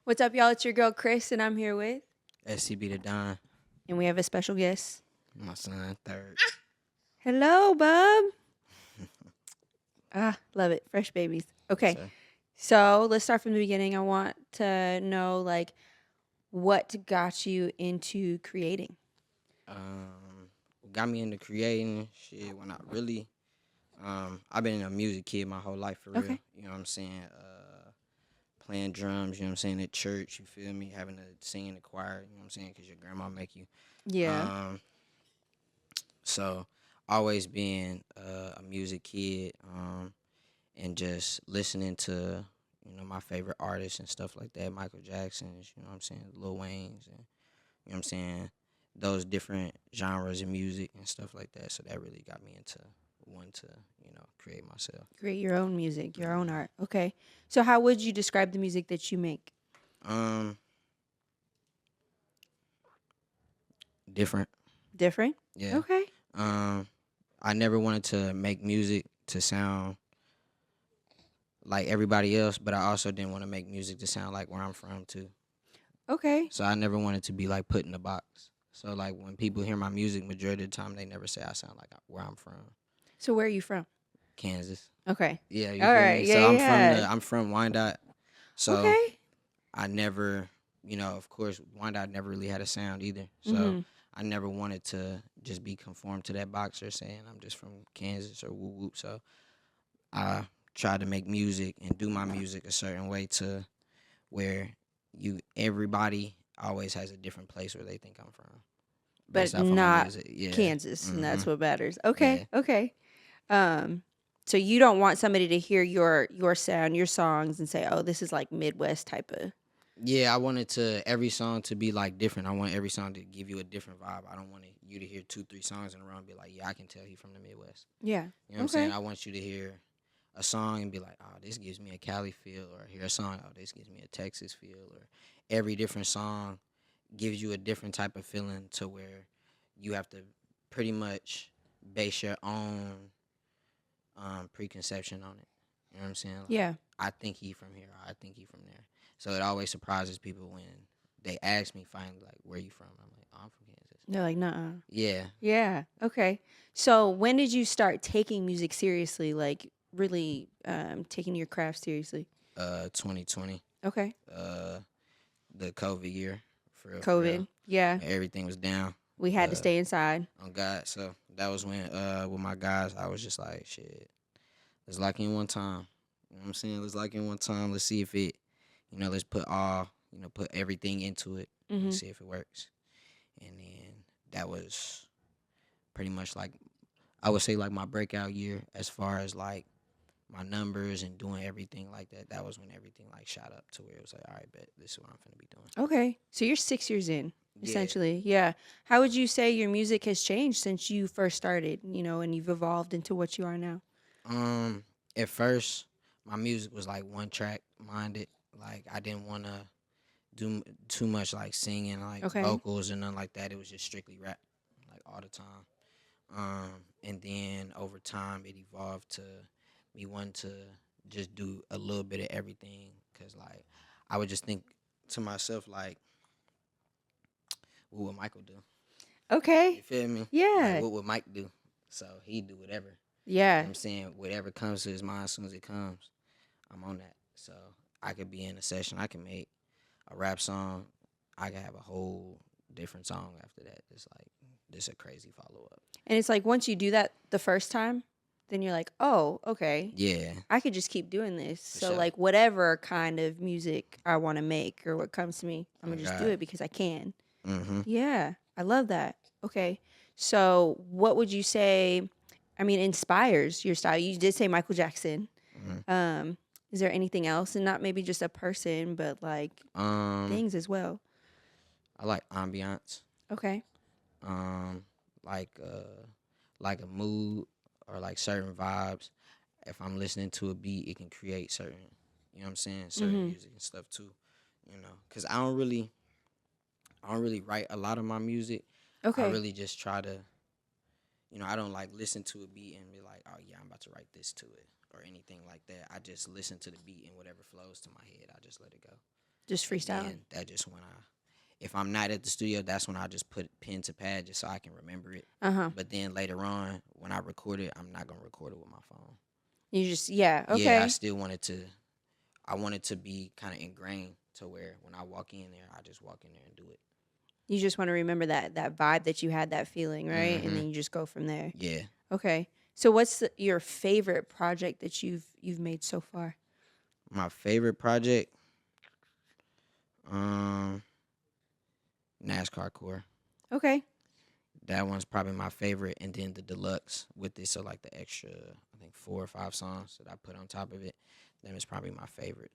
What's up, y'all? It's your girl Chris, and I'm here with, STB the Don, and we have a special guest. my son, third. Hello, bub. Love it. Fresh babies. Okay, So, so let's start from the beginning. I want to know, like, what got you into creating? um, got me into creating shit when I really, I've been a music kid my whole life for real. Okay. You know what I'm saying? Playing drums, you know what I'm saying, at church, you feel me? Having to sing in the choir, you know what I'm saying, because your grandma make you. Yeah. Um, so always being a music kid, and just listening to, my favorite artists and stuff like that, Michael Jackson's, you know what I'm saying, Lil Wayne's, and you know what I'm saying, those different genres of music and stuff like that. So that really got me into wanting to, create myself. Create your own music, your own art. Okay. So how would you describe the music that you make? Um, Different, Different? yeah. Okay. Um, I never wanted to make music to sound like everybody else, but I also didn't want to make music to sound like where I'm from too. Okay. So I never wanted to be like put in a box. So like when people hear my music, majority of the time they never say I sound like where I'm from, So where are you from? Kansas. Okay. Yeah, you All feel right. me? Yeah, So yeah. I'm from Wyandotte. So Okay. I never, of course, Wyandotte never really had a sound either. So Mm-hmm. I never wanted to just be conformed to that box or saying I'm just from Kansas or whoop whoop. So I tried to make music and do my music a certain way to where everybody always has a different place where they think I'm from based But off of my not music. Yeah. Kansas, and that's Mhm. what matters. Yeah. Okay, okay. Um, so you don't want somebody to hear your sound, your songs, and say, "Oh, this is like Midwest type of." Yeah, I wanted to every song to be like different. I want every song to give you a different vibe. I don't want you to hear 2, 3 songs in a row and be like, yeah, I can tell he from the Midwest. Yeah. You know what I'm saying? Okay. I want you to hear a song and be like, oh, this gives me a Cali feel, or hear a song, oh, this gives me a Texas feel, or every different song gives you a different type of feeling to where you have to pretty much base your own preconception on it. You know what I'm saying? Like, Yeah. I think he from here, or I think he from there. So it always surprises people when they ask me finally, like, where you from? I'm like, oh, I'm from Kansas. They're like, "Nuh-uh." Yeah. Yeah. Okay. So when did you start taking music seriously? Like really taking your craft seriously? 2020, Okay. uh, the COVID year, for real, for real. COVID. Yeah. Everything was down. We had to Uh, stay inside. on God. So that was when, with my guys, I was just like, shit, let's lock in one time. You know what I'm saying? Let's lock in one time. Let's see if it, let's put everything into it and Mhm. see if it works. And then that was pretty much like, I would say like my breakout year as far as like my numbers and doing everything like that. That was when everything like shot up to where it was like, all right, bet this is what I'm finna be doing. Okay. So you're 6 years in, Yeah. essentially. Yeah. How would you say your music has changed since you first started, and you've evolved into what you are now? Um, at first, my music was like one track minded. Like I didn't want to too much like singing, like Okay. vocals and nothing like that. It was just strictly rap, like all the time. And then over time, it evolved to me wanting to just do a little bit of everything. Cause like I would just think to myself like, what would Michael do? You Okay. feel me? Like Yeah. what would Mike do? So he do whatever. You know what Yeah. I'm saying? Whatever comes to his mind as soon as it comes, I'm on that. So I could be in a session, I can make a rap song, I can have a whole different song after that. It's like this a crazy follow up. And it's like once you do that the first time, then you're like, "Oh, okay. Yeah, I could just keep doing this." for So sure. like whatever kind of music I want to make or what comes to me, I'm Oh going to just do God. it because I can. Mm-hmm. Yeah. I love that. Okay. So what would you say inspires your style? You did say Michael Jackson. Mm-hmm. Um is there anything else, and not maybe just a person but like Um, things as well? I like ambiance. Okay. Um, like like a mood or like certain vibes. If I'm listening to a beat, it can create certain, you know what I'm saying, certain Mhm. music and stuff too. Cause I don't really write a lot of my music. I Okay. really just try to, I don't like listen to a beat and be like, oh yeah, I'm about to write this to it or anything like that. I just listen to the beat and whatever flows to my head, I just let it go. Just and freestyling. then that just when if I'm not at the studio, that's when I just put pen to pad just so I can remember it. Uh-huh. But then later on, when I record it, I'm not gonna record it with my phone. You just yeah, Yeah, okay. I want it to be kind of ingrained to where when I walk in there, I just walk in there and do it. You just want to remember that vibe that you had, that feeling, right? And Mm-hmm. then you just go from there. Yeah. Okay. So what's your favorite project that you've made so far? My favorite project, um, NASCAR core. Okay. That one's probably my favorite, and then the deluxe with it. So like the extra, I think 4 or 5 songs that I put on top of it. That is probably my favorite.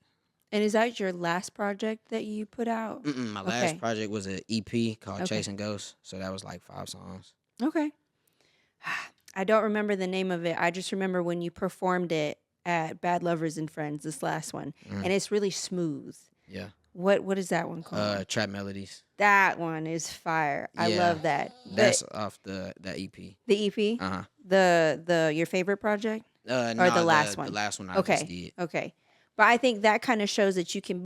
And is that your last project that you put out? My last Okay. project was an EP called Okay. Chasing Ghosts. So that was like 5 songs. Okay. I don't remember the name of it. I just remember when you performed it at Bad Lovers and Friends, this last one. Mm, And it's really smooth. yeah. What is that one called? Trap Melodies. That one is fire. I Yeah. love that. That's off that EP. The EP? Uh huh. The your favorite project? Or the last one? The last one I just Okay. did. Okay. But I think that kind of shows that you can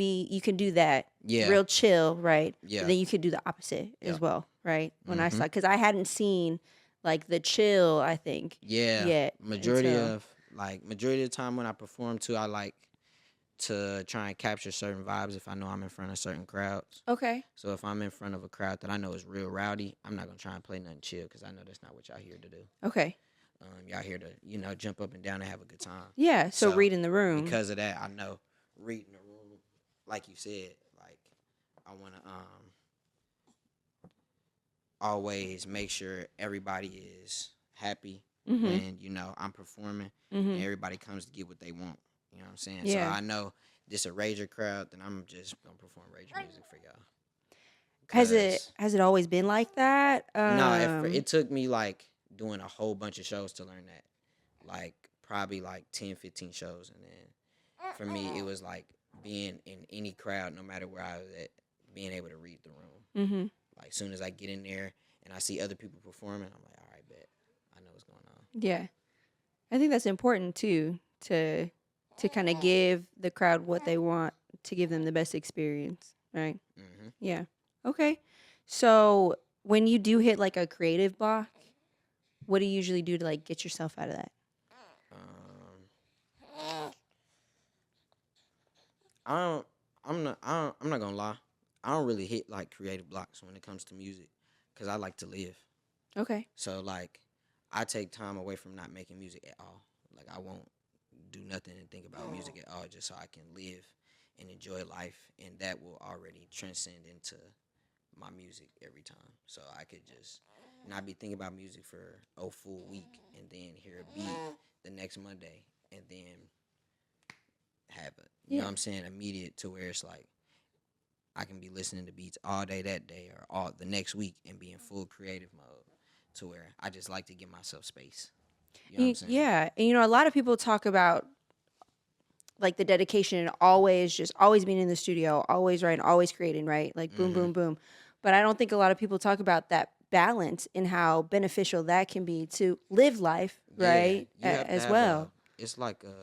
do that Yeah. real chill, right? Yeah. And then you could do the opposite as Yeah. well, right? When I Mhm. saw, because I hadn't seen like the chill, I think, Yeah. yet. Majority until- of the time when I perform too, I like to try and capture certain vibes if I know I'm in front of certain crowds. Okay. So if I'm in front of a crowd that I know is real rowdy, I'm not gonna try and play nothing chill because I know that's not what y'all here to do. Okay. Y'all here to jump up and down and have a good time. Yeah. So, So, reading the room. Because of that, I know reading the room, like you said, like I wanna always make sure everybody is happy Mm-hmm. when I'm performing and Mm-hmm. everybody comes to get what they want. You know what I'm saying? Yeah. So I know this a rager crowd, then I'm just gonna perform rager music for y'all. Has it always been like that? No, it took me like doing a whole bunch of shows to learn that. Like probably like 10, 15 shows. And then for me, it was like being in any crowd, no matter where I was at, being able to read the room. Mm-hmm. Like soon as I get in there and I see other people performing, I'm like, all right, bet. I know what's going on. Yeah. I think that's important too, to kind of give the crowd what they want, to give them the best experience, right? Mm-hmm. Yeah. Okay. So when you do hit like a creative block, what do you usually do to like get yourself out of that? I'm not gonna lie. I don't really hit like creative blocks when it comes to music, cause I like to live. Okay. So like, I take time away from not making music at all. Like I won't do nothing and think about music at all, just so I can live and enjoy life, and that will already transcend into my music every time. So I could just not be thinking about music for a full week and then hear a beat the next Monday and then have it. You know what I'm saying? Immediate to where it's like I can be listening to beats all day that day or all the next week and be in full creative mode to where I just like to give myself space. You know what I'm saying? Yeah. And a lot of people talk about like the dedication and always being in the studio, always writing, always creating, right? Like boom, boom, boom. But I don't think a lot of people talk about that balance and how beneficial that can be to live life, right? You have to As have well. it's like what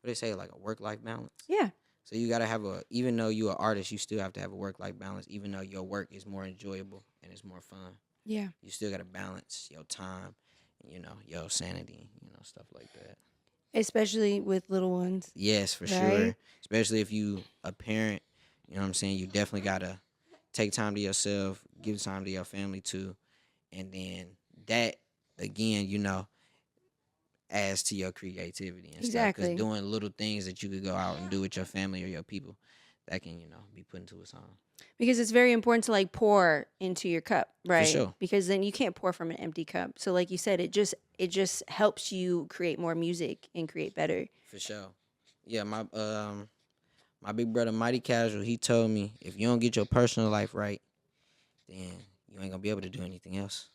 they say, like a work-life balance. Yeah. So you gotta have even though you're an artist, you still have to have a work-life balance. Even though your work is more enjoyable and it's more fun, Yeah. you still gotta balance your time, your sanity, stuff like that. Especially with little ones. Yes, for Right? sure. Especially if you a parent, you know what I'm saying? You definitely gotta take time to yourself, give time to your family too. And then that again, adds to your creativity and stuff. Exactly. Because doing little things that you could go out and do with your family or your people, that can, be put into a song. Because it's very important to like pour into your cup, right? sure. Because then you can't pour from an empty cup. So like you said, it just helps you create more music and create better. For sure. Yeah, my big brother Mighty Casual, he told me if you don't get your personal life right, then you ain't gonna be able to do anything else.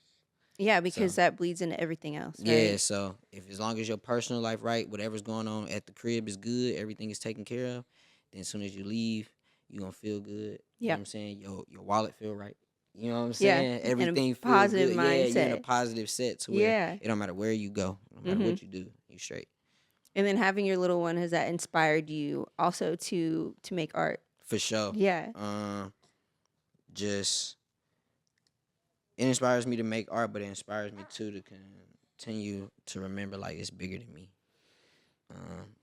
Yeah, because that bleeds into everything else. Right? Yeah, so if as long as your personal life right, whatever's going on at the crib is good, everything is taken care of, then as soon as you leave, you gonna feel good. You know what I'm saying? Your wallet feel right. You know what I'm saying? Yeah, Everything in a feel positive good. mindset. Yeah, you're in a positive set to where it don't matter where you go, no matter what you do, you straight. And then having your little one, has that inspired you also to make art? For sure. Yeah. Just it inspires me to make art, but it inspires me too to continue to remember like it's bigger than me.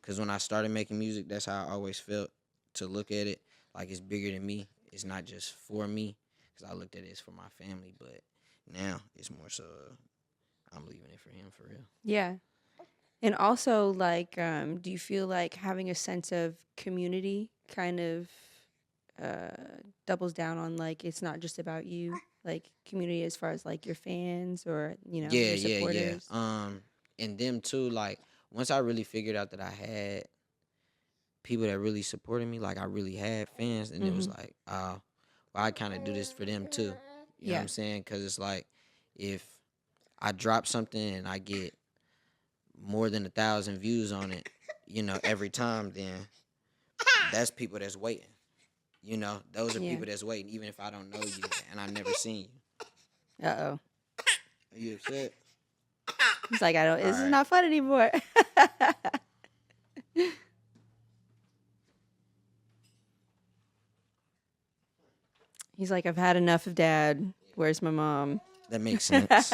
Cause when I started making music, that's how I always felt to look at it like it's bigger than me. It's not just for me, cause I looked at it as for my family, but now it's more so I'm leaving it for him for real. Yeah. And also, like, do you feel like having a sense of community kind of doubles down on, like, it's not just about you, like, community as far as, like, your fans or, Yeah, your yeah, yeah. supporters? And them too. Like once I really figured out that I had people that really supported me, like I really had fans, and it was Mm-hmm. like, well, I kind of do this for them too. You know what Yeah. I'm saying? Because it's like if I drop something and I get more than 1,000 views on it, every time, then that's people that's waiting. Those are Yeah. people that's waiting, even if I don't know you and I never seen you. Uh-oh. Are you upset? He's like, All this is right. not fun anymore. He's like, I've had enough of dad. Where's my mom? That makes sense.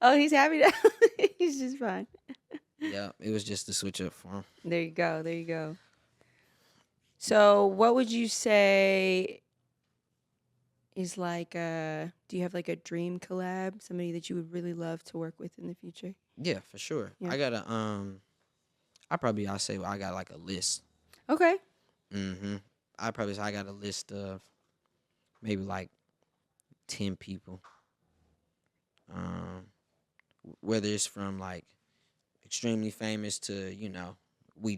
Oh, he's happy now. He's just fine. Yeah, it was just to switch up for him. There you go. There you go. So, what would you say is like, do you have like a dream collab? Somebody that you would really love to work with in the future? Yeah, for sure. Yeah. I'll say I got like a list. Okay. I probably say I got a list of maybe like 10 people. Whether it's from like extremely famous to we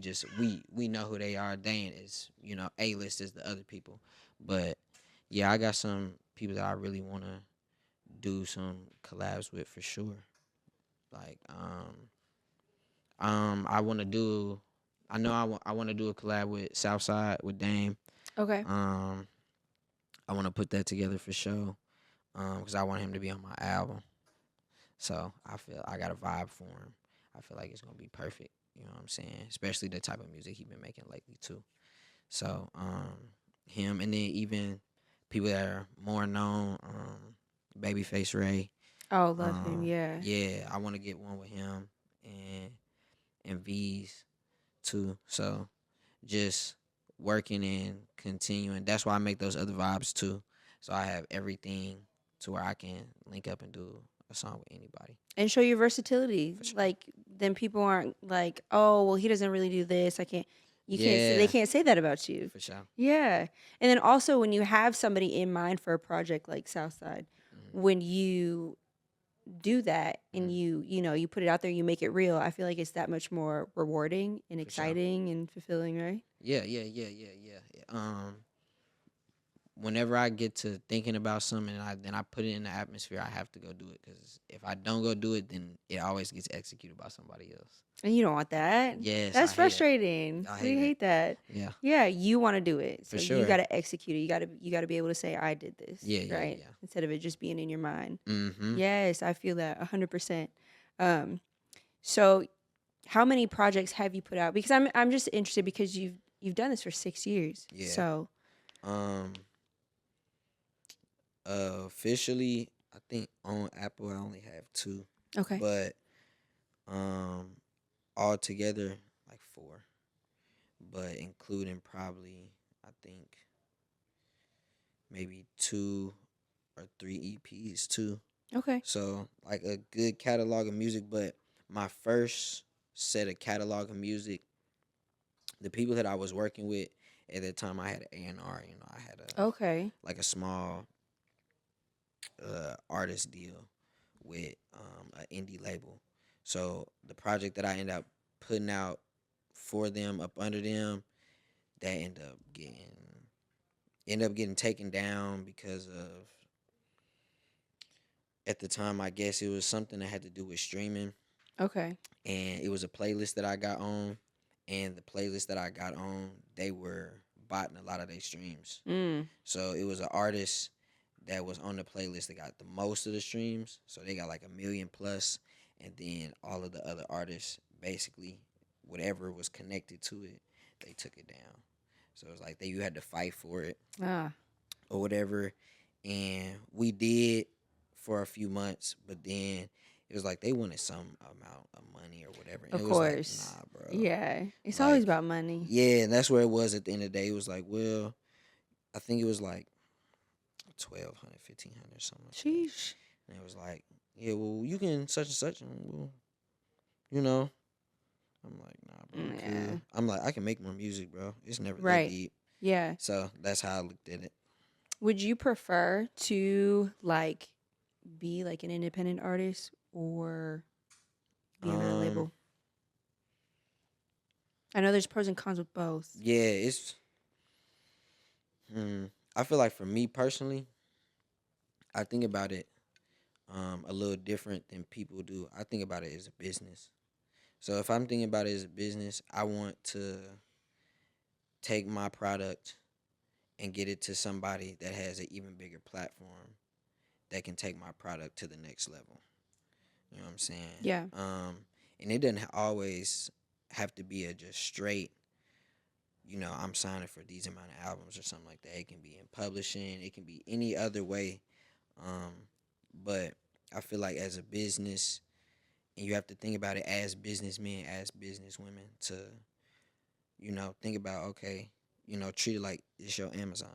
know who they are. They ain't as A-list as the other people, but yeah, I got some people that I really want to do some collabs with for sure. Like I want to do. I know I want to do a collab with Southside with Dame. Okay. I want to put that together for sure. Because I want him to be on my album. So I feel I got a vibe for him. I feel like it's gonna be perfect. You know what I'm saying? Especially the type of music he been making lately too. So him, and then even people that are more known, Babyface Ray. Oh, love him. Yeah. Yeah, I want to get one with him and V's too. So just working and continuing. That's why I make those other vibes too. So I have everything to where I can link up and do a song with anybody. And show your versatility. For sure. Like, then people aren't like, oh, well, he doesn't really do this. I can't. You can't. Say, Yeah, they can't say that about you. for sure. Yeah. And then also when you have somebody in mind for a project like Southside, Mhm. when you do that and Mhm. you put it out there, you make it real, I feel like it's that much more rewarding and For sure. exciting and fulfilling, right? Yeah. Whenever I get to thinking about something and I put it in the atmosphere, I have to go do it. Because if I don't go do it, then it always gets executed by somebody else. And you don't want that. Yes, That's I hate it. frustrating. I We hate it. hate that. Yeah, Yeah, you want to do it. So for you sure. got to execute it. You got to be able to say I did this, Yeah. right? Instead of it just being in your mind. Mm-hmm. Yes, I feel that 100%. So how many projects have you put out? Because I'm just interested because you've done this for 6 years. Yeah. So, Officially, I think on Apple I only have 2, okay. but all together like 4, but including probably I think maybe 2 or 3 EPs too. Okay. So like a good catalog of music, but my first set of catalog of music, the people that I was working with at that time, I had an A&R. I had Okay. like a small artist deal with an indie label. So the project that I putting out for them up under them, that end up getting taken down because of, at the time, I guess it was something that had to do with streaming, Okay. and it was a playlist that I got on, and the playlist that I got on, they were botting a lot of their streams. So it was an artist that was on the playlist that got the most of the streams, so they got like 1,000,000 plus, and then all of the other artists, basically whatever was connected to it, they took it down. So it's like that you had to fight for it Ah, or whatever. And we did for a few months, but then it was like they wanted some amount of money or whatever. And of it was like, course. nah, bro. Yeah. It's always Like, about money. yeah, and that's where it was at the end of the day. It was like, well, I think it was like 1,200, 1,500, something like that. Sheesh. And it was like, yeah, well, you can such and such, and we'll, you know. I'm like, nah, bro, I'm Yeah. cool. I'm like, I can make more music, bro. It's never that Right. deep. Yeah. So that's how I looked at it. Would you prefer to like be like an independent artist or be under a Um, label? I know there's pros and cons with both. yeah, it's. I feel like for me personally, I think about it a little different than people do. I think about it as a business. So if I'm thinking about it as a business, I want to take my product and get it to somebody that has an even bigger platform that can take my product to the next level. You know what I'm saying? Yeah. And it doesn't always have to be a just straight, I'm signing for these amount of albums or something like that. It can be in publishing. It can be any other way. Um, but I feel like as a business, and you have to think about it as businessmen, as businesswomen, to think about, okay, treat it like it's your Amazon.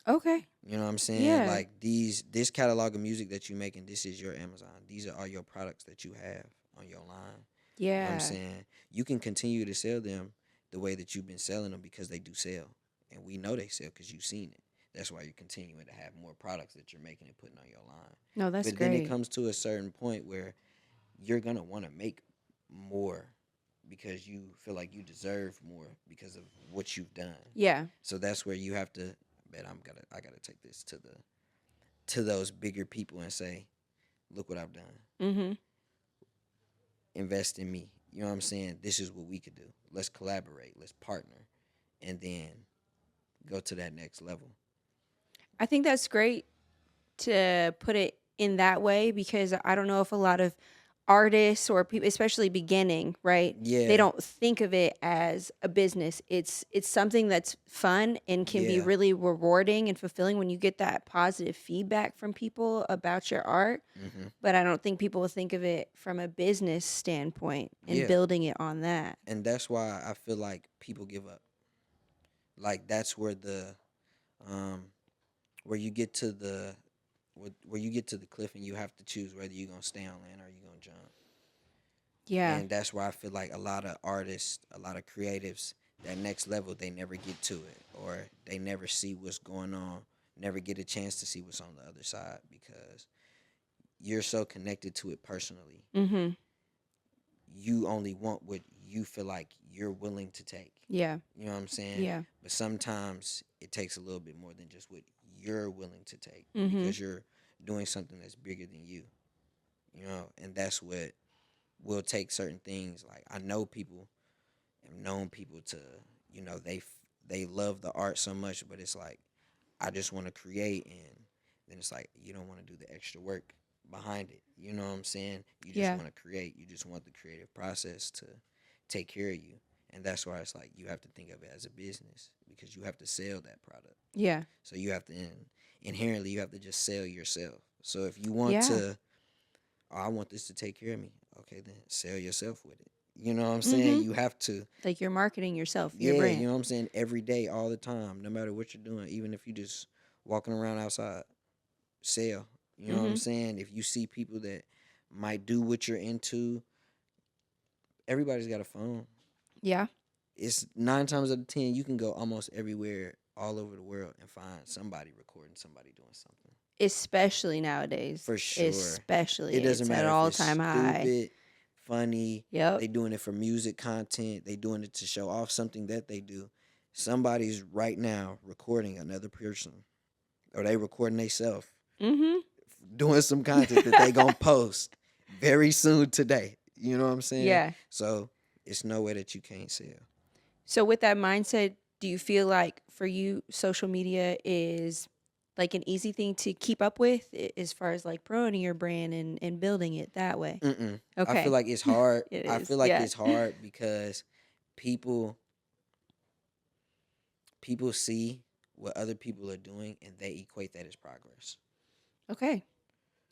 Okay. You know what I'm saying? Yeah. Like this catalog of music that you're making, this is your Amazon. These are all your products that you have on your line. You know what I'm Yeah. saying? You can continue to sell them the way that you've been selling them because they do sell. And we know they sell because you've seen it. That's why you're continuing to have more products that you're making and putting on your line. No, that's But then it great. comes to a certain point where you're going to want to make more because you feel like you deserve more because of what you've done. Yeah. So that's where you have to bet I gotta take this to those bigger people and say, look what I've done. Mm-hmm. Invest in me. You know what I'm saying? This is what we could do. Let's collaborate. Let's partner. And then go to that next level. I think that's great to put it in that way because I don't know if a lot of artists or people, especially beginning, right? Yeah. They don't think of it as a business. It's something that's fun and can be Yeah. really rewarding and fulfilling when you get that positive feedback from people about your art. Mm-hmm. But I don't think people will think of it from a business standpoint and Yeah. building it on that. And that's why I feel like people give up. Like that's where where you get to the where you get to the cliff and you have to choose whether you're gonna stay on land or you're gonna jump. Yeah. And that's why I feel like a lot of artists, a lot of creatives, that next level, they never get to it or they never see what's going on, never get a chance to see what's on the other side because you're so connected to it personally. Mm-hmm. You only want what you feel like you're willing to take. Yeah. You know what I'm saying? Yeah. But sometimes it takes a little bit more than just what you're willing to take Mm-hmm. because you're doing something that's bigger than you. And that's what will take certain things. Like I know people, have known people to, they love the art so much, but it's like I just want to create, and then it's like you don't want to do the extra work behind it. You know what I'm saying? You just Yeah. want to create. You just want the creative process to take care of you, and that's why it's like you have to think of it as a business because you have to sell that product. Yeah. So you have to inherently you have to just sell yourself. So if you want Yeah. to, oh, I want this to take care of me. Okay, then sell yourself with it. You know what I'm saying? Mm-hmm. You have to. Like you're marketing yourself, Yeah, your brand. you know what I'm saying? Every day, all the time, no matter what you're doing, even if you just walking around outside, sell. You know what I'm Mm-hmm. saying? If you see people that might do what you're into, everybody's got a phone. Yeah. It's 9 times out of 10, you can go almost everywhere, all over the world, and find somebody recording somebody doing something. Especially nowadays. For sure. Especially. It doesn't it's matter at if all it's time high. stupid, funny. Yep. They doing it for music content. They doing it to show off something that they do. Somebody's right now recording another person, or they recording themselves Mm-hmm. doing some content that they gonna post very soon today. You know what I'm saying? Yeah. So it's no way that you can't sell. So with that mindset, do you feel like for you, social media is like an easy thing to keep up with as far as like promoting your brand and building it that way? I Okay. feel like it's hard. It I is, feel like yeah. it's hard because people people see what other people are doing and they equate that as progress. Okay.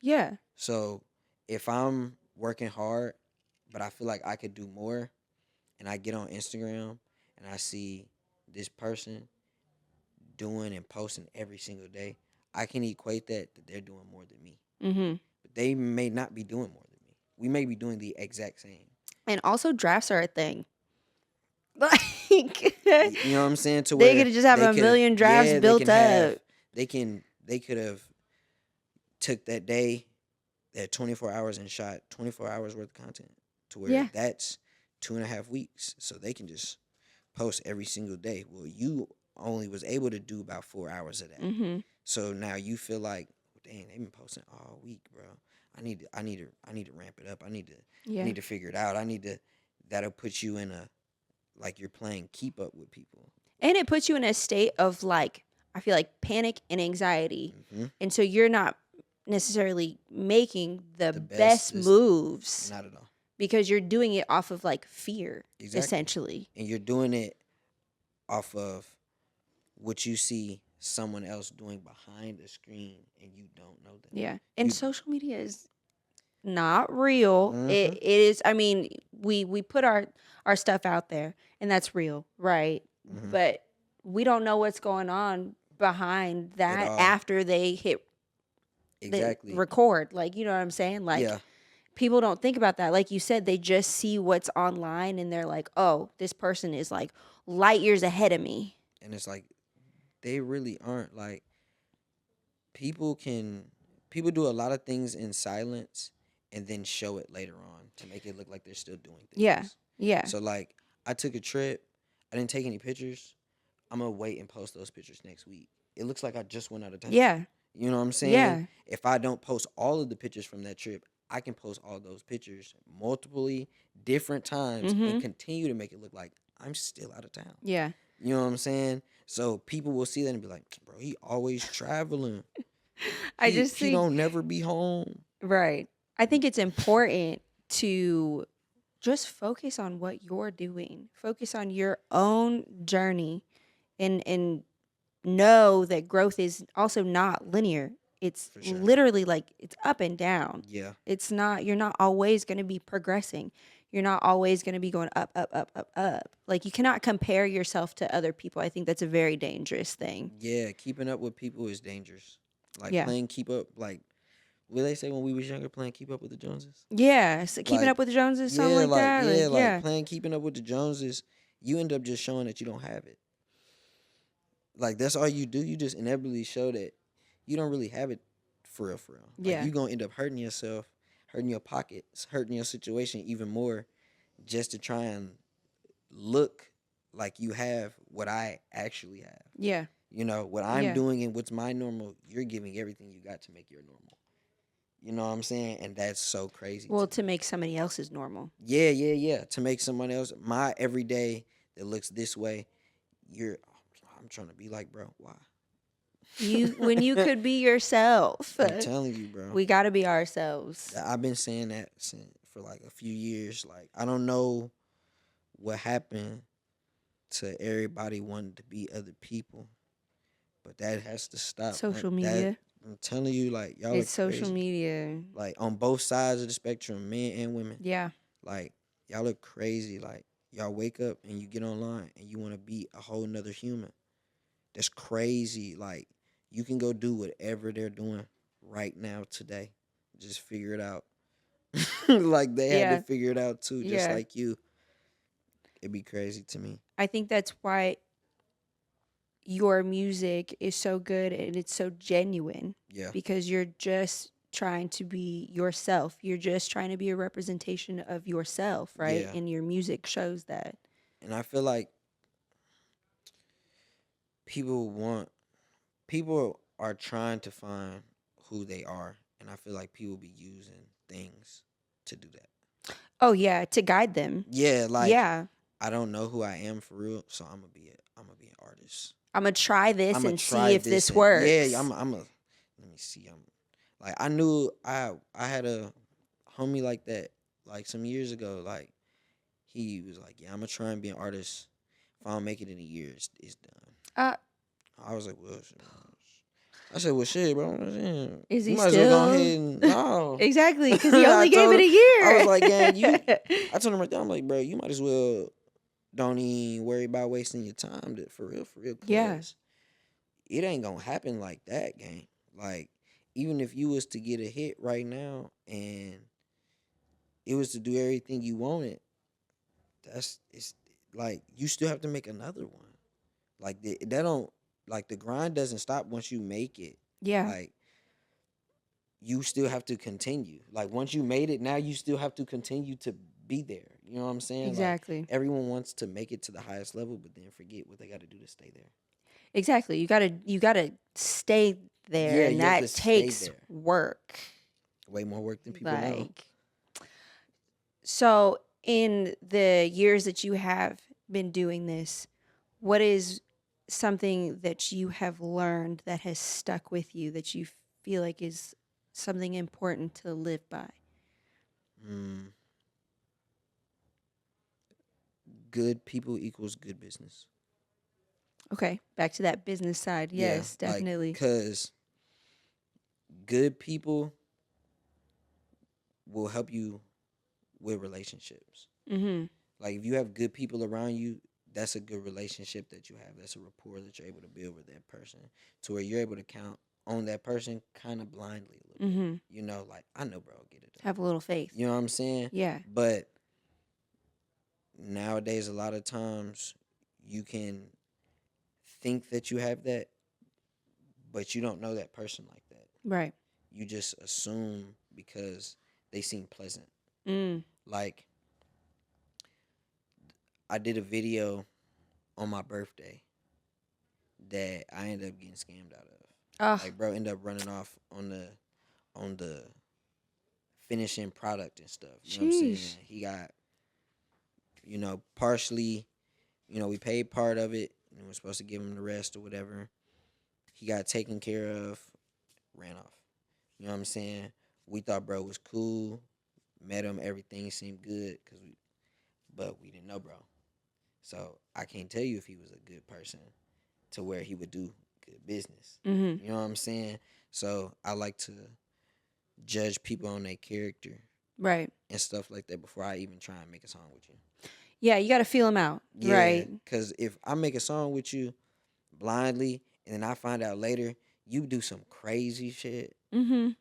Yeah. So if I'm working hard, but I feel like I could do more, and I get on Instagram and I see this person doing and posting every single day, I can equate that they're doing more than me. Mm-hmm. But they may not be doing more than me. We may be doing the exact same. And also, drafts are a thing. Like, You know what I'm saying? To they where could just have a million drafts built up. they could have took that day, that 24 hours, and shot 24 hours worth of content. To where Yeah. that's 2.5 weeks. So they can just post every single day. Well, you only was able to do about 4 hours of that. Mm-hmm. So now you feel like, dang, they've been posting all week, bro. I need to ramp it up. I need to figure it out. That'll put you in a, like, you're playing keep up with people. And it puts you in a state of, like, I feel like panic and anxiety. Mm-hmm. And so you're not necessarily making the best Just moves not at all. because you're doing it off of, like, fear, Exactly. essentially. And you're doing it off of what you see someone else doing behind the screen, and you don't know that. Yeah. And social media is not real. Mm-hmm. It is, I mean, we put our stuff out there, and that's real, right? Mm-hmm. But we don't know what's going on behind that after they hit exactly record. Like, you know what I'm saying? Like, yeah. People don't think about that. Like you said, they just see what's online and they're like, oh, this person is like light years ahead of me. And it's like, they really aren't. Like, people do a lot of things in silence and then show it later on to make it look like they're still doing things. Yeah. Yeah. So, like, I took a trip. I didn't take any pictures. I'm going to wait and post those pictures next week. It looks like I just went out of town. Yeah. You know what I'm saying? Yeah. If I don't post all of the pictures from that trip, I can post all those pictures multiple different times and continue to make it look like I'm still out of town. Yeah. You know what I'm saying? So people will see that and be like, bro, he always traveling. He don't never be home. Right. I think it's important to just focus on what you're doing. Focus on your own journey and know that growth is also not linear. It's literally like it's up and down. Yeah. It's not, you're not always going to be progressing. You're not always going to be going up, up, up, up, up. Like, you cannot compare yourself to other people. I think that's a very dangerous thing. Yeah, keeping up with people is dangerous. Like, playing keep up, like, what they say when we was younger, playing keep up with the Joneses? Yeah, so keeping up with the Joneses, something like that. Yeah, playing keeping up with the Joneses, you end up just showing that you don't have it. Like, that's all you do. You just inevitably show that you don't really have it for real, for real. Like, you're going to end up hurting yourself, hurting your pockets, hurting your situation even more just to try and look like you have what I actually have. Yeah. You know, what I'm doing and what's my normal, you're giving everything you got to make your normal. You know what I'm saying? And that's so crazy. Well, to make somebody else's normal. Yeah. To make someone else, my everyday that looks this way, I'm trying to be like, bro, why? When you could be yourself. I'm telling you, bro. We got to be ourselves. I've been saying that for like a few years. Like, I don't know what happened to everybody wanting to be other people, but that has to stop. Social media. I'm telling you, like, y'all it's are crazy. social media. Like, on both sides of the spectrum, men and women. Yeah. Like, y'all are crazy. Like, y'all wake up and you get online and you want to be a whole nother human. That's crazy. Like, you can go do whatever they're doing right now today. Just figure it out. Like, they had to figure it out too, just like you. It'd be crazy to me. I think that's why your music is so good and it's so genuine. Yeah. Because you're just trying to be yourself. You're just trying to be a representation of yourself, right? Yeah. And your music shows that. And I feel like people are trying to find who they are, and I feel like people be using things to do that. Oh yeah, to guide them. Yeah, like, I don't know who I am for real, so I'm gonna be an artist. I'm gonna try this and see if this works. Yeah, let me see. I knew I had a homie like that, like, some years ago. Like, he was like, yeah, I'm gonna try and be an artist. If I don't make it in a year, it's done. Uh, I was like, well, shit. I said, well, shit, bro. is You he might as well go still ahead and no. exactly? Because he I only gave told it him, a I was year. like, gang, I told him right there, I'm like, bro, you might as well don't even worry about wasting your time for real, Yeah, cause it ain't gonna happen like that, gang. Like, even if you was to get a hit right now and it was to do everything you wanted, it's like you still have to make another one. Like that don't like the grind doesn't stop once you make it. yeah, Like you still have to continue. Like once you made it, now you still have to continue to be there. You know what I'm saying? Like exactly, everyone wants to make it to the highest level, but then forget what they got to do to stay there. exactly. You gotta stay there, Yeah, and you have to that stay takes there. work. Way more work than people know. Like, so in the years that you have been doing this, what is something that you have learned that has stuck with you that you feel like is something important to live by? Mm, good people equals good business. Okay, back to that business side. Yeah, Yes, like definitely. cause good people will help you with relationships. Mhm. Like if you have good people around you, that's a good relationship that you have. That's a rapport that you're able to build with that person, to where you're able to count on that person kind of blindly a little bit. Mhm. You know, like I know, bro, get it done. Have a little faith. You know what I'm saying? Yeah. But nowadays, a lot of times you can think that you have that, but you don't know that person like that. Right. You just assume because they seem pleasant. Mm. Like I did a video on my birthday that I ended up getting scammed out of. Oh, Like bro ended up running off on the finishing product and stuff. You know what I'm saying? sheesh. He got, partially, we paid part of it and we were supposed to give him the rest or whatever. He got taken care of, ran off. You know what I'm saying? We thought bro was cool, met him, everything seemed good, but we didn't know bro. So I can't tell you if he was a good person to where he would do good business. Mhm. You know what I'm saying? So I like to judge people on their character Right. and stuff like that before I even try and make a song with you. Yeah, you got to feel them out. Yeah, Right. because if I make a song with you blindly and then I find out later you do some crazy shit, Mhm.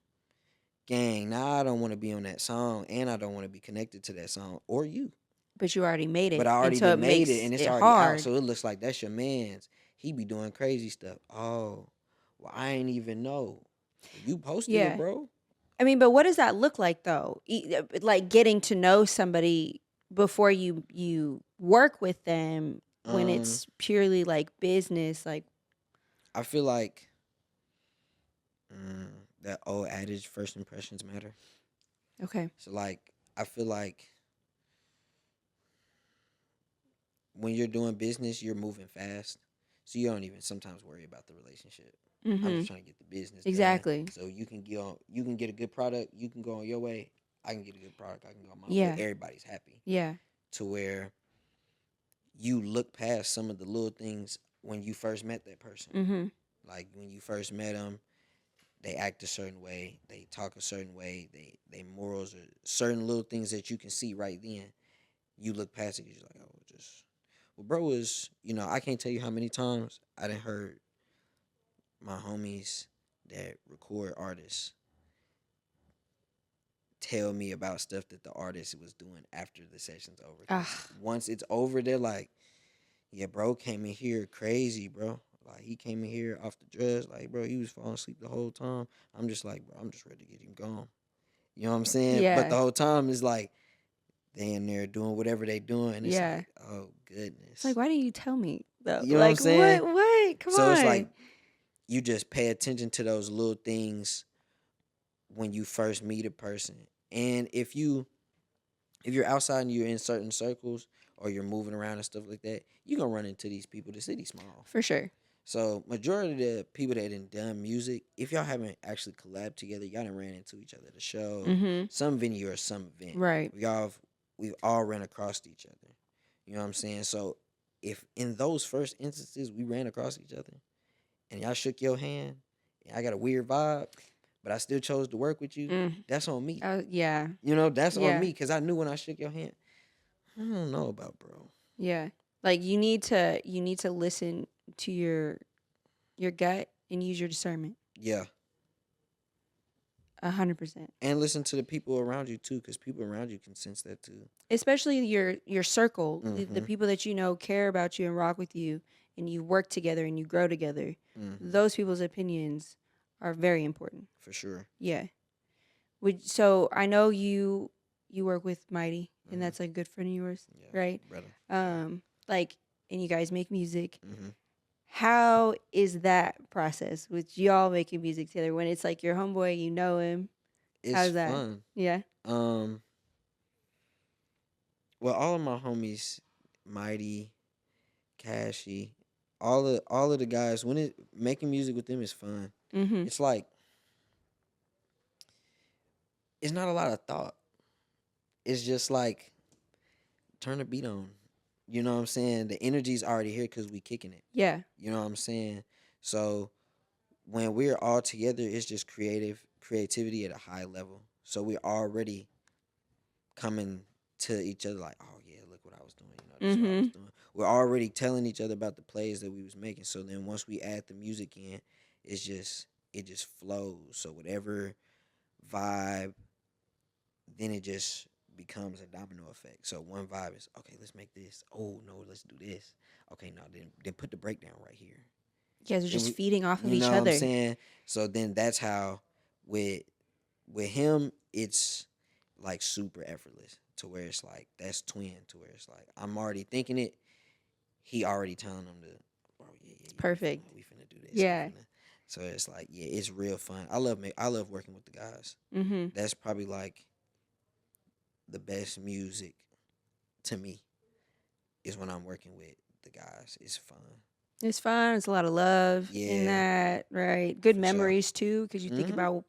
gang, now I don't want to be on that song and I don't want to be connected to that song or you. But you already made But it, I and already so done it made it makes and it's it already out, hard. so it looks like that's your man's. He be doing crazy stuff. Oh, well, I ain't even know. Well, you posted it, Yeah. bro. I mean, but what does that look like though? Like getting to know somebody before you work with them when Um, it's purely like business, like I feel like mm, that old adage, first impressions matter. okay. So like, I feel like when you're doing business, you're moving fast, so you don't even sometimes worry about the relationship. I'm just Mhm. trying to get the business done, Exactly. so you can get a good product, you can go on your way. I can get a good product, I can go on my way. Yeah. Everybody's happy Yeah. to where you look past some of the little things when you first met that person. Mhm. Like when you first met them, they act a certain way, they talk a certain way, they morals are certain little things that you can see right then. You look past it, you're like, oh, just well, bro is I can't tell you how many times I done heard my homies that record artists tell me about stuff that the artist was doing after the session's over. 'Cause Ah. once it's over, they're like, yeah, bro came in here crazy, bro. Like he came in here off the drugs, like bro, he was falling asleep the whole time. I'm just like, bro, I'm just ready to get him gone. You know what I'm saying? But Yeah. the whole time is like they in there doing whatever they doing. It's Yeah. like, oh It's like, goodness. why didn't you tell me though? You know what I'm Like, saying? what? What? Come So it's on. like you just pay attention to those little things when you first meet a person. And if you're outside and you're in certain circles or you're moving around and stuff like that, you're gonna run into these people. The city's small. For sure. So majority of the people that done music, if y'all haven't actually collabed together, y'all done ran into each other at a show, Mhm. some venue or some event. Right. We've all ran across each other. You know what I'm saying? So if in those first instances we ran across each other and y'all shook your hand and I got a weird vibe, but I still chose to work with you, Mm. that's on me. Yeah. You know, that's on Yeah. me because I knew when I shook your hand. I don't know about bro. Yeah. Like you need to listen to your gut and use your discernment. Yeah. 100%. And listen to the people around you too, because people around you can sense that too. Especially your circle, the Mm-hmm. people that you know care about you and rock with you, and you work together and you grow together. Mm-hmm. Those people's opinions are very important. For sure. Yeah. So I know you work with Mighty, and Mm-hmm. that's a good friend of yours, Yeah, right? brother. Like, and you guys make music. Mm-hmm. How is that process with y'all making music together when it's like your homeboy, you know him? It's How's that? fun. Yeah. Well, all of my homies, Mighty, Cashy, all of the guys, when it making music with them is fun. Mm-hmm. It's like it's not a lot of thought. It's just like turn the beat on. You know what I'm saying? The energy's already here because we kicking it. Yeah. You know what I'm saying? So when we're all together, it's just creativity at a high level. So we're already coming to each other like, oh yeah, look what I was doing. You know, this is what I was doing. We're already telling each other about the plays that we was making. So then once we add the music in, it just flows. So whatever vibe, then it just becomes a domino effect. So one vibe is okay, let's make this. Oh no, let's do this. Okay, no, then put the breakdown right here. You guys are Then just feeding off of you each know what I'm other. saying? So then that's how with him it's like super effortless to where it's like that's twin to where it's like I'm already thinking it. He already telling them to, bro, yeah, Perfect. We finna do this. Yeah. So it's like, yeah, it's real fun. I love working with the guys. Mm-hmm. That's probably like the best music to me is when I'm working with the guys. It's fun. It's fun. It's a lot of love in Yeah, that, right? Good for sure. memories too, because you think Mhm. about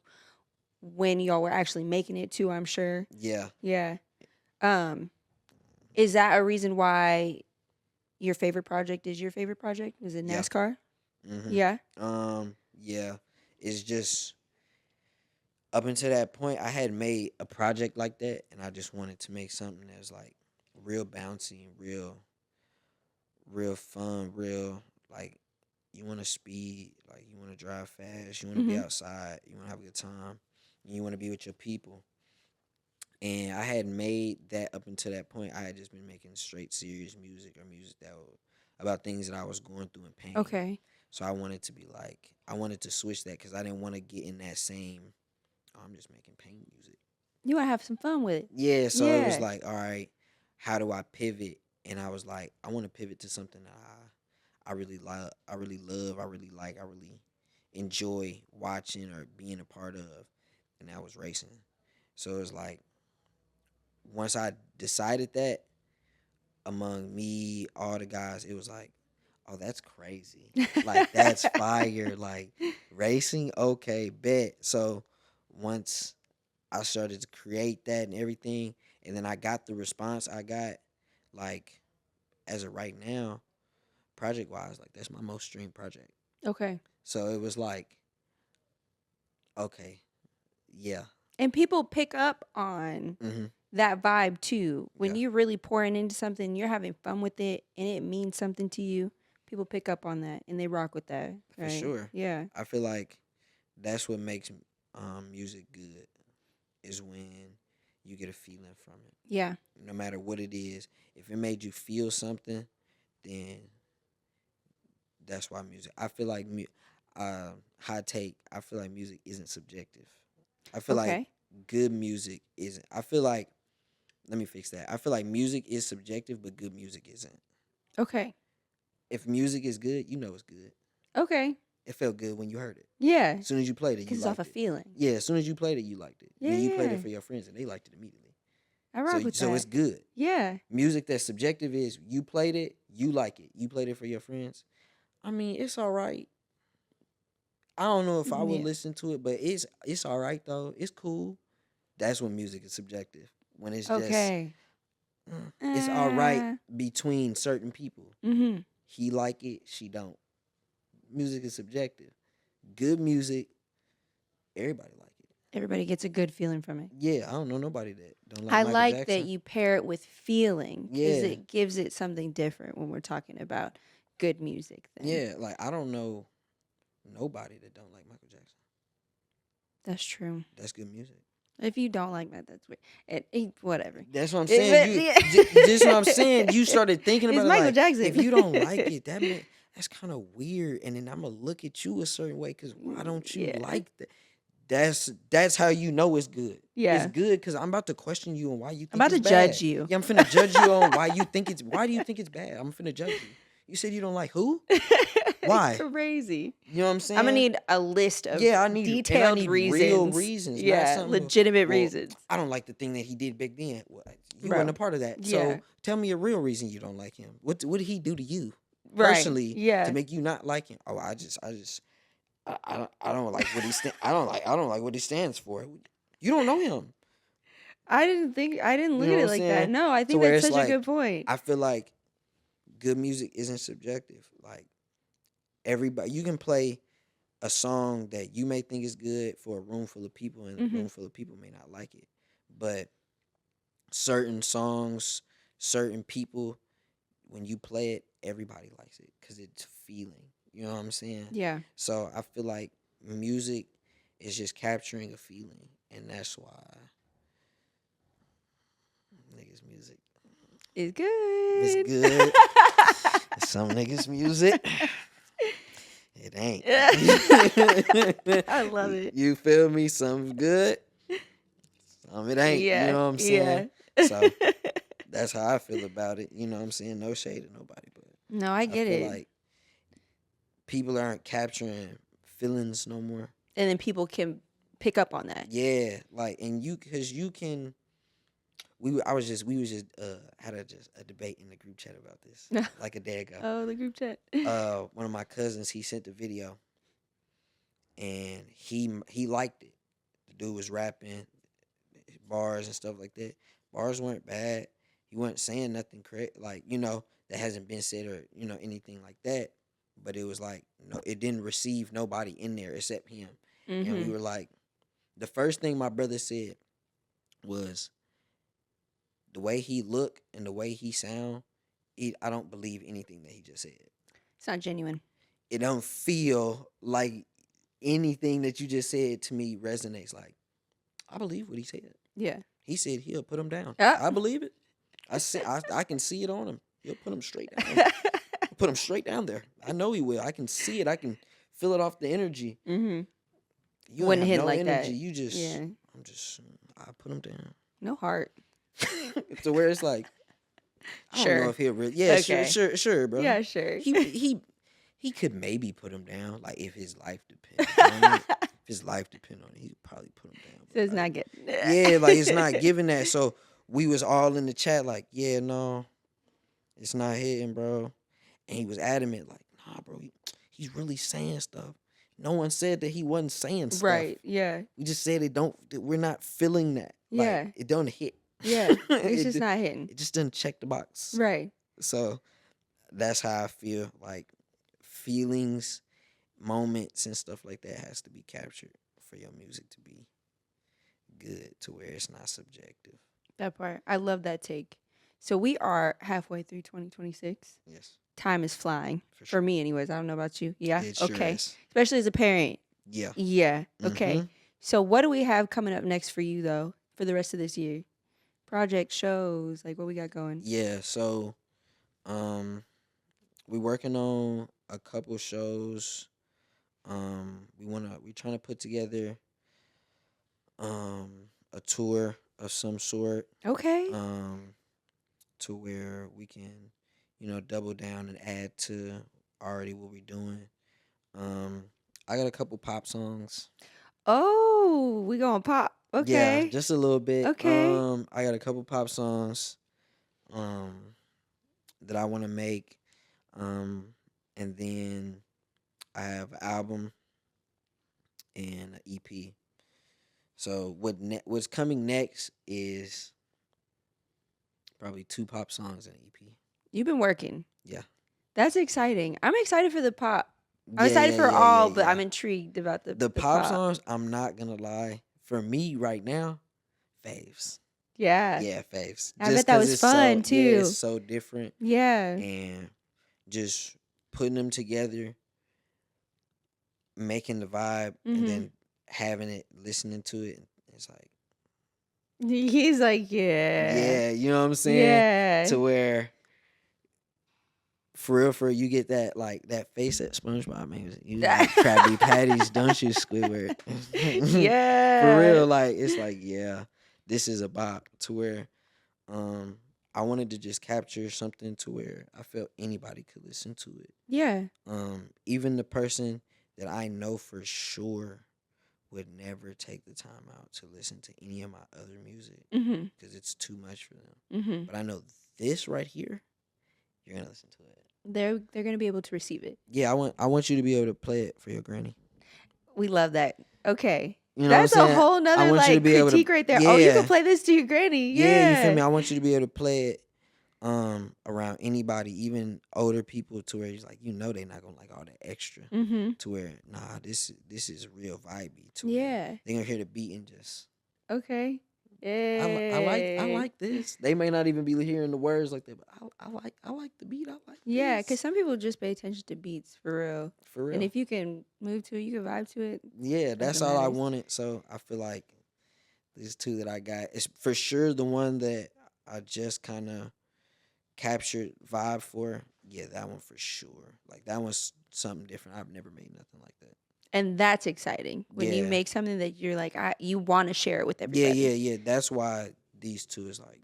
when y'all were actually making it too. I'm sure. Yeah. Yeah. Is that a reason why your favorite project is your favorite project? Is it Yeah. NASCAR? Mhm. Yeah. Yeah. It's just up until that point, I had made a project like that, and I just wanted to make something that was like real bouncy and real fun, real like you want to speed, like you want to drive fast, you want to be Mm-hmm. outside, you want to have a good time, and you want to be with your people. And I had made that up until that point. I had just been making straight serious music or music that was about things that I was going through and pain. Okay. So I wanted to be like, I wanted to switch that because I didn't want to get in that same. Oh, I'm just making pain music. You want to have some fun with it. Yeah, so it was Yeah. like, all right, how do I pivot? And I was like, I want to pivot to something that I really like, I really love, I really like, I really enjoy watching or being a part of, and that was racing. So it was like once I decided that among me, all the guys, it was like, oh, that's crazy. Like that's fire. Like racing, okay, bet. So once I started to create that and everything, and then I got the response I got, like as of right now, project wise, like that's my most streamed project. Okay. So it was like, okay, yeah. And people pick up on Mm-hmm. that vibe too. When Yeah. you're really pouring into something, you're having fun with it, and it means something to you. People pick up on that and they rock with that. For Right? sure. Yeah. I feel like that's what makes music good is when you get a feeling from it. Yeah. No matter what it is, if it made you feel something, then that's why music. I feel like hot take. I feel like music isn't subjective. I feel like Okay. good music isn't. I feel like let me fix that. I feel like music is subjective, but good music isn't. Okay. If music is good, you know it's good. Okay. It felt good when you heard it. Yeah. As soon as you played it, you Because it's liked off a it. feeling. Yeah, as soon as you played it, you liked it. Yeah. Then you played Yeah. it for your friends, and they liked it immediately. I rock with So that. it's good. Yeah. Music that's subjective is you played it, you like it. You played it for your friends. I mean, it's all right. I don't know if I would Yeah. listen to it, but it's all right though. It's cool. That's when music is subjective. When it's just Okay. it's all right between certain people. Mm-hmm. He like it, she don't. Music is subjective. Good music, everybody like it. Everybody gets a good feeling from it. Yeah, I don't know nobody that don't like I Michael like Jackson. that you pair it with feeling because Yeah. it gives it something different when we're talking about good music. Then. Yeah, like I don't know nobody that don't like Michael Jackson. That's true. That's good music. If you don't like that, that's weird. Whatever. That's what I'm It- saying. but- This what I'm saying. You started thinking It's about it. Michael Like, Jackson. if you don't like it, that's kind of weird. And then I'm gonna look at you a certain way because why don't you Yeah. like that? That's how you know it's good. Yeah. It's good because I'm about to question you on why you think I'm about it's to bad. judge you. Yeah, I'm finna judge you on why do you think it's bad. I'm finna judge you. You said you don't like who? Why? Crazy. You know what I'm saying? I'm gonna need a list of I need detailed reasons. real reasons. not Yeah, something, legitimate well, reasons. I don't like the thing that he did back then. Well, you Bro. weren't a part of that. Yeah. So tell me a real reason you don't like him. What did he do to you Right. personally Yeah. to make you not like him? Oh, I don't like what he I don't like what he stands for. You don't know him. I didn't look know at what it I'm like saying? that. No, I think where that's it's such a like, good point. I feel like good music isn't subjective. Like everybody, you can play a song that you may think is good for a room full of people, and a room full of people may not like it. But certain songs, certain people, when you play it, everybody likes it because it's feeling. You know what I'm saying? Yeah. So I feel like music is just capturing a feeling, and that's why niggas' music It's good. is good. Some niggas' music, it ain't. I love it. You feel me? Some's good, some it ain't. Yeah. You know what I'm saying? So Yeah. that's how I feel about it. You know what I'm saying? No shade to nobody, but No, I get feel it. like people aren't capturing feelings no more. And then people can pick up on that. Yeah, like, and because you can. We was just had a debate in the group chat about this like a day ago. Oh, the group chat. One of my cousins, he sent the video, and he liked it. The dude was rapping bars and stuff like that. Bars weren't bad. He wasn't saying nothing correct, like, that hasn't been said, or anything like that. But it was like, no, it didn't receive nobody in there except him. And we were like, the first thing my brother said was, the way he look and the way he sound, I don't believe anything that he just said. It's not genuine. It don't feel like anything that you just said to me resonates. Like, I believe what he said. Yeah. He said he'll put him down. Ah. I believe it. I can see it on him. He'll put him straight down. Put him straight down there. I know he will. I can see it. I can feel it off the energy. Mm-hmm. You Wouldn't have hit no like energy. that. You just, Yeah. I put him down. No heart. To where it's like, I don't Sure. know if he'll really. Yeah, Okay. sure, bro. Yeah, sure. He could maybe put him down, like if his life depended on it. If his life depended on it, he'd probably put him down. So it's like, not good. yeah, like it's not giving that. So we was all in the chat like, yeah, no, it's not hitting, bro. And he was adamant, like, nah, bro, he's really saying stuff. No one said that he wasn't saying stuff. Right. Yeah. We just said we're not feeling that. Like, Yeah. it don't hit. Yeah. It's It just d- not hitting. It just doesn't check the box. Right. So that's how I feel. Like, feelings, moments, and stuff like that has to be captured for your music to be good, to where it's not subjective. That part. I love that take. So we are halfway through 2026. Yes. Time is flying. For For sure. me, anyways. I don't know about you. Yeah. It sure Okay. is. Especially as a parent. Yeah. Yeah. Okay. Mhm. So what do we have coming up next for you, though, for the rest of this year? Project, shows, like what we got going? Yeah. So, we working on a couple shows. We trying to put together a tour of some sort. Okay. To where we can, double down and add to already what we're doing. I got a couple pop songs. Oh, we going pop. Okay. Yeah, just a little bit. Okay. I got a couple pop songs that I want to make. And then I have an album and an EP. So what's coming next is Probably 2 pop songs in an EP. You've been working. Yeah. That's exciting. I'm excited for the pop. I'm Yeah, excited yeah, for yeah, all, yeah, but I'm yeah. intrigued about the The pop pop. songs, I'm not gonna lie. For me right now, faves. Yeah. Yeah, faves. I Just bet that because was it's fun so yeah, it's too. so different, Yeah. and just putting them together, making the vibe, and Mhm. then having it, listening to it. It's like, He's like, yeah. yeah, you know what I'm saying? Yeah. To where, for real, you get that like that face that SpongeBob makes. You like Krabby Patties, don't you, Squidward? Yeah. For real, like it's like, yeah, this is a bop. To where, I wanted to just capture something to where I felt anybody could listen to it. Yeah. Even the person that I know for sure would never take the time out to listen to any of my other music Mhm. because it's too much for them. Mhm. But I know this right here, you're gonna listen to it. They're gonna be able to receive it. Yeah, I want you to be able to play it for your granny. We love that. Okay. You know That's what I'm a saying? whole I nother want you to like be able to, critique right there. Oh, you can yeah, play this to your granny. yeah. You feel me? Yeah. I want you to be able to play it around anybody, even older people, to where it's like they're not gonna like all that extra. Mhm. To where this is real vibey. To Yeah. where they gonna hear the beat and just Okay. I Yeah. like this. They may not even be hearing the words like that, but I like the beat. I like Yeah, this. because some people just pay attention to beats for real. For real. And if you can move to it, you can vibe to it. Yeah, that's nothing all I matters. wanted. So I feel like these 2 that I got, it's for sure the one that I just kind of captured vibe for. Yeah, that one for sure. Like that one's something different. I've never made nothing like that. And that's exciting when you Yeah. make something that you're like, you want to share it with Yeah, everybody. yeah. That's why these 2 is like,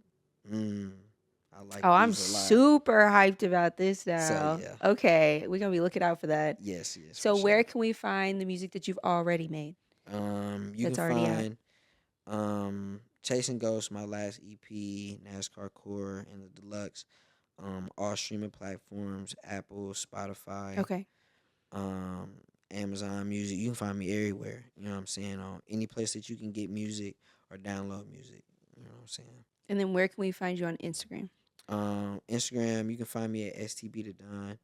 I like Oh, I'm these a lot. super hyped about this now. So, yeah. Okay, we're gonna be looking out for that. Yes. So for where sure. can we find the music that you've already made? You That's can already find Chasing Ghosts, my last EP, NASCAR Core, and the Deluxe. All streaming platforms: Apple, Spotify, Okay. Amazon Music. You can find me everywhere. You know what I'm saying? On any place that you can get music or download music. You know what I'm saying? And then where can we find you on Instagram? Instagram, you can find me at stbthedon.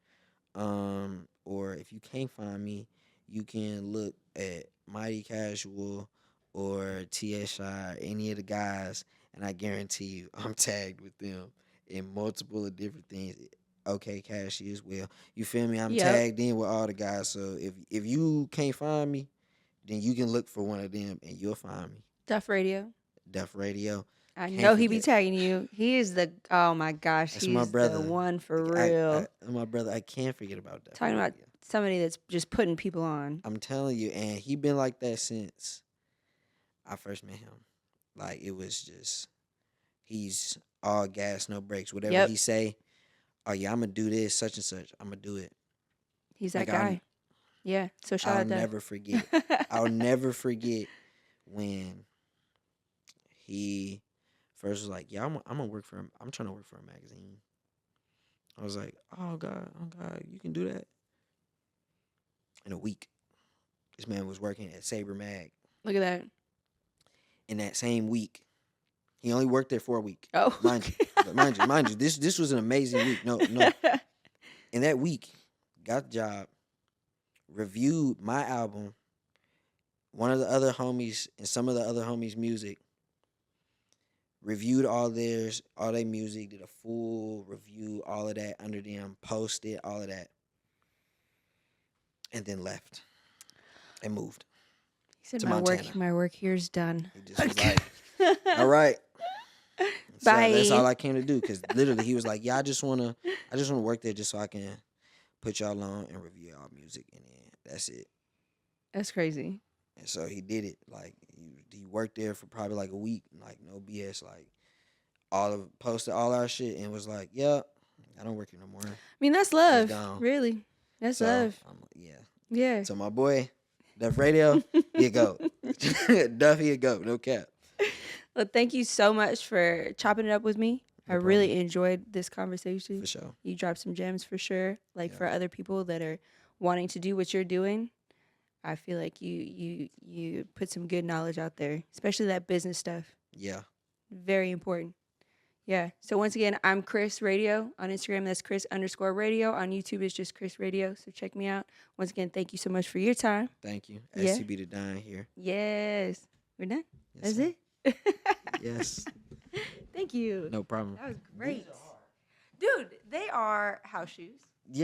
Or if you can't find me, you can look at Mighty Casual or TSI, any of the guys, and I guarantee you I'm tagged with them in multiple of different things. Okay, Cashy as well. You feel me? I'm Yep. tagged in with all the guys. So if you can't find me, then you can look for one of them and you'll find me. Duff Radio. Duff Radio. I Can't know he be forget. tagging you. He is oh my gosh, That's he's my brother. the one for real. My brother, I can't forget about Duff Talking about Radio. somebody that's just putting people on. I'm telling you, and he been like that since I first met him. Like it was just, he's all gas, no brakes. Whatever Yep. he say, oh yeah, I'm gonna do this, such and such. I'm gonna do it. He's that Like, guy. Yeah. So shout I'll out Duff. never forget. I'll never forget when he first was like, "Yeah, I'm gonna work for him. I'm trying to work for a magazine." I was like, "Oh God, you can do that." In a week, this man was working at Saber Mag. Look at that. In that same week, he only worked there for a week. Oh, Mind you, this was an amazing week. No. In that week, got the job, reviewed my album, one of the other homies and some of the other homies' music, reviewed all their music, did a full review, all of that under them, posted all of that, and then left and moved. He said to my Montana. work here's done. He just was like, all right. So Bye. that's all I came to do, because literally he was like, yeah, I just wanna work there just so I can put y'all on and review y'all music, and then that's it. That's crazy. And so he did it. Like he worked there for probably like a week, like no BS, like posted all our shit and was like, yeah, I don't work here no more. I mean, that's love. gone. Really. That's So love. I'm like, yeah. Yeah. So my boy, Duff Radio, he a goat. Duff, he a goat, no cap. Well, thank you so much for chopping it up with me. No I really enjoyed this conversation. For sure. You dropped some gems for sure. Like Yeah. for other people that are wanting to do what you're doing, I feel like you put some good knowledge out there, especially that business stuff. Yeah. Very important. Yeah. So once again, I'm Chris Radio on Instagram. That's Chris_radio. On YouTube, it's just Chris Radio. So check me out. Once again, thank you so much for your time. Thank you. Yeah. STB_thedon here. Yes. We're done. Yes, That's sir. it. Yes. Thank you. No problem. That was great. Dude, they are house shoes. Yeah.